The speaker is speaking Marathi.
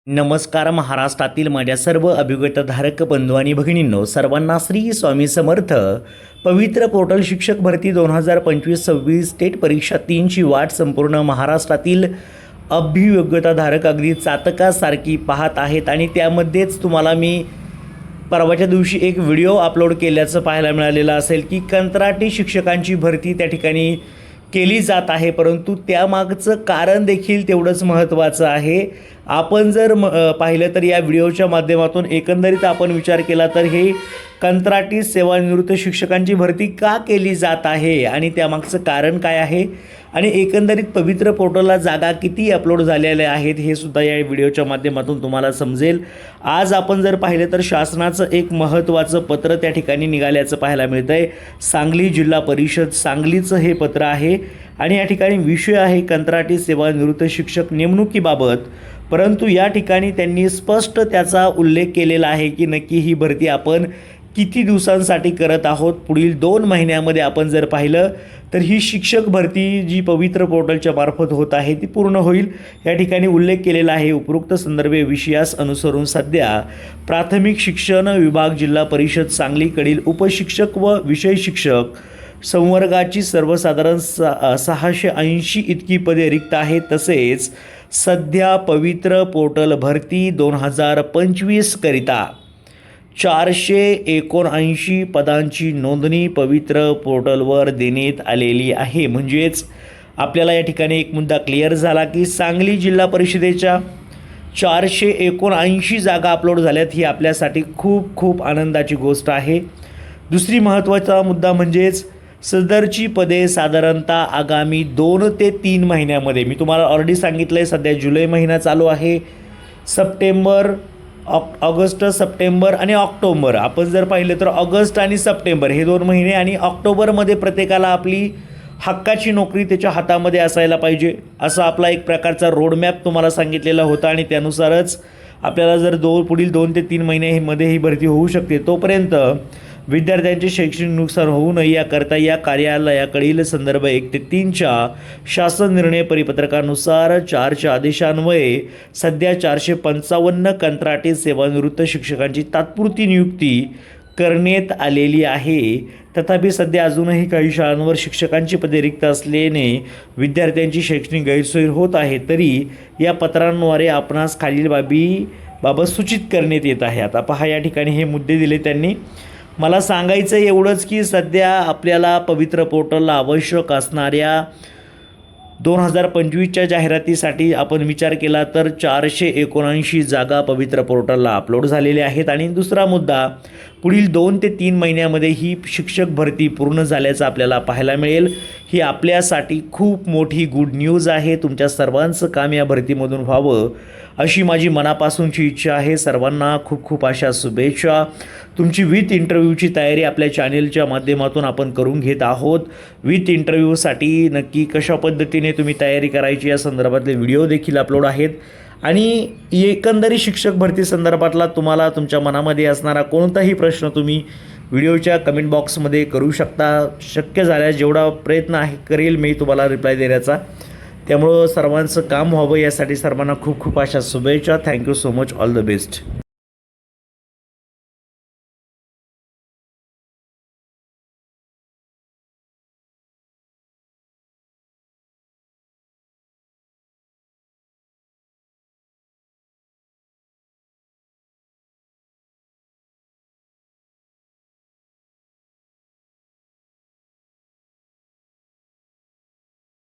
नमस्कार. महाराष्ट्रातील माझ्या सर्व अभिगतधारक बंधू आणि भगिनींनो, सर्वांना श्री स्वामी समर्थ. पवित्र पोर्टल शिक्षक भरती 2025-26 स्टेट परीक्षा 3ची वाट संपूर्ण महाराष्ट्रातील अभियोग्यताधारक अगदी चातकासारखी पाहत आहेत आणि त्यामध्येच तुम्हाला मी परवाच्या दिवशी एक व्हिडिओ अपलोड केल्याचं पाहायला मिळालेलं असेल की कंत्राटी शिक्षकांची भरती त्या ठिकाणी केली जात आहे, परंतु त्यामागचं कारण देखील तेवढंच महत्त्वाचं आहे. आपण जर पाहिलं तर या व्हिडिओच्या माध्यमातून एकंदरीत आपण विचार केला तर हे कंत्राटी सेवानिवृत्त शिक्षकांची भरती का केली जात आहे आणि त्यामागचं कारण काय आहे आणि एकंदरीत पवित्र पोर्टलला जागा किती अपलोड झालेल्या आहेत हे सुद्धा या व्हिडिओच्या माध्यमातून तुम्हाला समजेल. आज आपण जर पाहिलं तर शासनाचं एक महत्त्वाचं पत्र त्या ठिकाणी निघाल्याचं पाहायला मिळतं आहे. सांगली जिल्हा परिषद सांगलीचं हे पत्र आहे आणि या ठिकाणी विषय आहे कंत्राटी सेवानिवृत्त शिक्षक नेमणुकीबाबत. परंतु या ठिकाणी त्यांनी स्पष्ट त्याचा उल्लेख केलेला आहे की नक्की ही भरती आपण किती दिवसांसाठी करत आहोत. पुढील 2 महिन्यामध्ये आपण जर पाहिलं तर ही शिक्षक भरती जी पवित्र पोर्टलच्या मार्फत होत आहे ती पूर्ण होईल. या ठिकाणी उल्लेख केलेला आहे. उपरोक्त संदर्भे विषयास अनुसरून सध्या प्राथमिक शिक्षण विभाग जिल्हा परिषद सांगलीकडील उपशिक्षक व विषय शिक्षक संवर्गाची सर्वसाधारण 680 इतकी पदे रिक्त आहेत. तसेच सध्या पवित्र पोर्टल भरती 2025 करिता 479 पदांची नोंदणी पवित्र पोर्टलवर देण्यात आलेली आहे. म्हणजेच आपल्याला या ठिकाणी एक मुद्दा क्लिअर झाला की सांगली जिल्हा परिषदेच्या 479 जागा अपलोड झाल्यात. ही आपल्यासाठी खूप खूप आनंदाची गोष्ट आहे. दुसरी महत्त्वाचा मुद्दा म्हणजेच सदरची पदे साधारणतः आगामी 2 ते 3 महिन्यामध्ये, मी तुम्हाला ऑलरेडी सांगितलं आहे सध्या जुलै महिना चालू आहे, ऑगस्ट, सप्टेंबर आणि ऑक्टोबर. आपण जर पाहिलं तर ऑगस्ट आणि सप्टेंबर हे 2 महिने आणि ऑक्टोबरमध्ये प्रत्येकाला आपली हक्काची नोकरी त्याच्या हातामध्ये असायला पाहिजे असा आपला एक प्रकारचा रोडमॅप तुम्हाला सांगितलेला होता आणि त्यानुसारच आपल्याला जर पुढील 2 ते 3 महिन्यामध्ये ही भरती होऊ शकते. तोपर्यंत विद्यार्थ्यांचे शैक्षणिक नुकसान होऊ नये याकरता या कार्यालयाकडील संदर्भ 1 ते 3च्या शासन निर्णय परिपत्रकानुसार 4च्या आदेशान्वये सध्या 455 कंत्राटी सेवानिवृत्त शिक्षकांची तात्पुरती नियुक्ती करण्यात आलेली आहे. तथापि सध्या अजूनही काही शाळांवर शिक्षकांची पदे रिक्त असल्याने विद्यार्थ्यांची शैक्षणिक गैरसोय होत आहे. तरी या पत्रांद्वारे आपणास खालील बाबत सूचित करण्यात येत आहे. आता पहा, या ठिकाणी हे मुद्दे दिले त्यांनी. मला सांगायचं एवढंच की सध्या आपल्याला पवित्र पोर्टलला आवश्यक असणाऱ्या 2025च्या जाहिरातीसाठी आपण विचार केला तर 479 जागा पवित्र पोर्टलला अपलोड झालेल्या आहेत. आणि दुसरा मुद्दा, पुढील 2 ते 3 महिन्यामध्ये ही शिक्षक भरती पूर्ण झाल्याचं आपल्याला पाहायला मिळेल. ही आपल्यासाठी खूप मोठी गुड न्यूज आहे. तुमच्या सर्वांचं काम या भरतीमधून व्हावं अशी माझी मनापासूनची इच्छा आहे. सर्वांना खूप खूप अशा शुभेच्छा. तुमची विथ इंटरव्ह्यूची तयारी आपल्या चॅनेलच्या माध्यमातून आपण करून घेत आहोत. विथ इंटरव्ह्यूसाठी नक्की कशा पद्धतीने तुम्ही तयारी करायची या संदर्भातले व्हिडिओ देखील अपलोड आहेत आणि एकंदरीत शिक्षक भरती संदर्भातला तुम्हाला तुमच्या मनामध्ये असणारा कोणताही प्रश्न तुम्ही व्हिडिओच्या कमेंट बॉक्समध्ये करू शकता. शक्य झाल्यास जेवढा प्रयत्न करेल मी तुम्हाला रिप्लाय देण्याचा. त्यामुळं सर्वांचं काम व्हावं यासाठी सर्वांना खूप खूप अशा शुभेच्छा. Thank you so much. All the best.